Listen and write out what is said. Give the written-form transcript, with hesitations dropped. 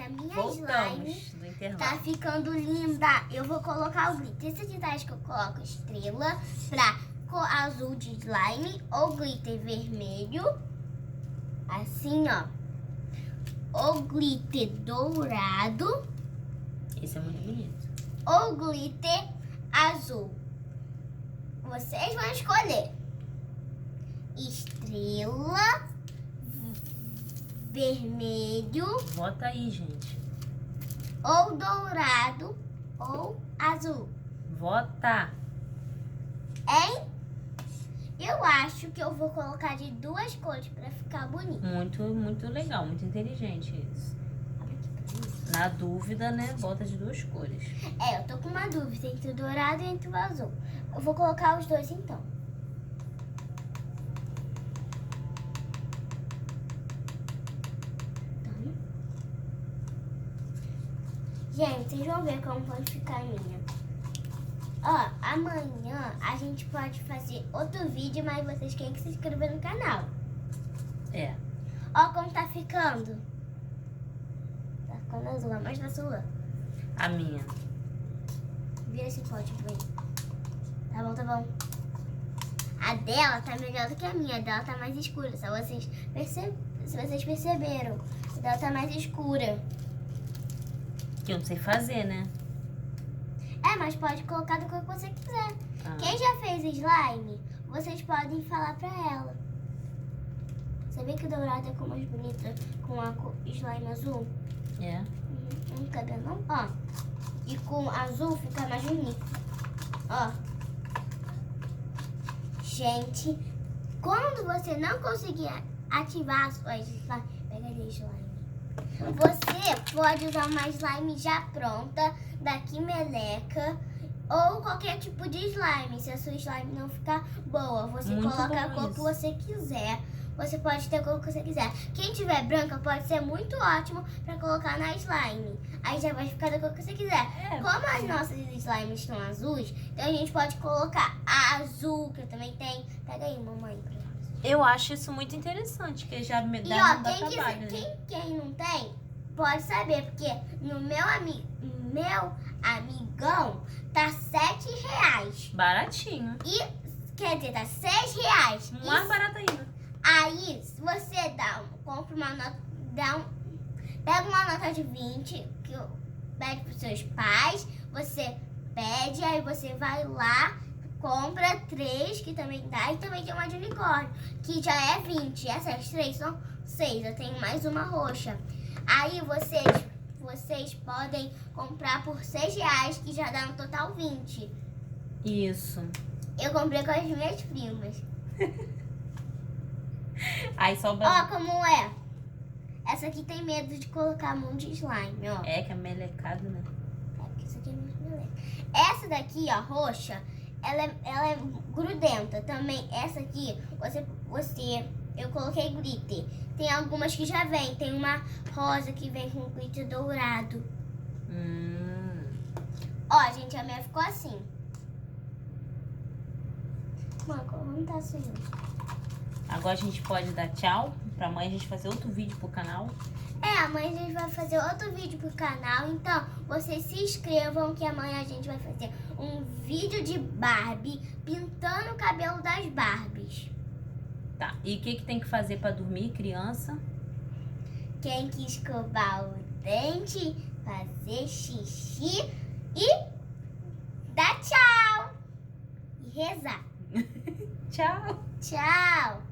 a minha Voltamos slime do intervalo. tá ficando linda. Eu vou colocar o glitter. Esse aqui tá, acho que eu coloco estrela pra cor azul de slime ou glitter vermelho. Assim, ó. Ou glitter dourado Esse é muito bonito. ou glitter azul. Vocês vão escolher. Estrela, vermelho, Bota aí, gente. ou dourado, ou azul. Vota. Hein? Eu acho que eu vou colocar de duas cores pra ficar bonito. Muito legal, muito inteligente isso. Abre aqui pra mim. Na dúvida, né? Bota de duas cores. É, eu tô com uma dúvida entre o dourado e entre o azul. Eu vou colocar os dois então. Gente, vocês vão ver como pode ficar a minha. Ó, amanhã a gente pode fazer outro vídeo, mas vocês têm que se inscrever no canal. É. Ó como tá ficando. Tá ficando azul, mas na sua. A minha. Vira esse pote pra mim. Tá bom, tá bom. A dela tá melhor do que a minha. A dela tá mais escura. Só vocês se vocês perceberam. A dela tá mais escura. Que eu não sei fazer, né? É, mas pode colocar da cor que você quiser. Ah. Quem já fez slime, vocês podem falar pra ela. Sabia que o dourado é a cor mais bonita com a cor slime azul? É. Não cabe não? Ó. E com azul fica mais bonito. Ó. Gente, quando você não conseguir ativar as suas slime, pega ali slime. Você pode usar uma slime já pronta, daqui meleca, ou qualquer tipo de slime. Se a sua slime não ficar boa, você Muito coloca a bom cor isso. que você quiser. Você pode ter a cor que você quiser. Quem tiver branca pode ser muito ótimo pra colocar na slime. Aí já vai ficar da cor que você quiser. É, Como as nossas slimes estão azuis, então a gente pode colocar a azul, que eu também tenho. Pega aí, mamãe. Pra nós. Eu acho isso muito interessante, que já me E dá, ó, não dá quem, trabalho, quiser, né? quem não tem, pode saber, porque no meu amigão tá R$7. Baratinho. E, quer dizer, tá R$6. Mais barato ainda. Aí, se você compra uma nota, pega uma nota de 20, que pede pros seus pais, você pede, aí você vai lá, compra 3, que também dá, e também tem uma de unicórnio, que já é 20. Essas 3 são 6, eu tenho mais uma roxa. Aí vocês podem comprar por R$6, que já dá no total 20. Isso. Eu comprei com as minhas primas. Aí sobra. Ó, como é. Essa aqui tem medo de colocar a mão de slime, ó. É, que é melecado, né? É, porque isso aqui é muito meleca. Essa daqui, ó, roxa, ela é grudenta. Também essa aqui, eu coloquei glitter. Tem algumas que já vem. Tem uma rosa que vem com glitter dourado. Ó, gente, a minha ficou assim. Mano, como tá assim? Agora a gente pode dar tchau. Pra mãe a gente fazer outro vídeo pro canal. É, amanhã a gente vai fazer outro vídeo pro canal. Então, vocês se inscrevam que amanhã a gente vai fazer um vídeo de Barbie pintando o cabelo das Barbies. Tá. E o que tem que fazer pra dormir, criança? Tem que escovar o dente, fazer xixi e dar tchau. E rezar. Tchau. Tchau.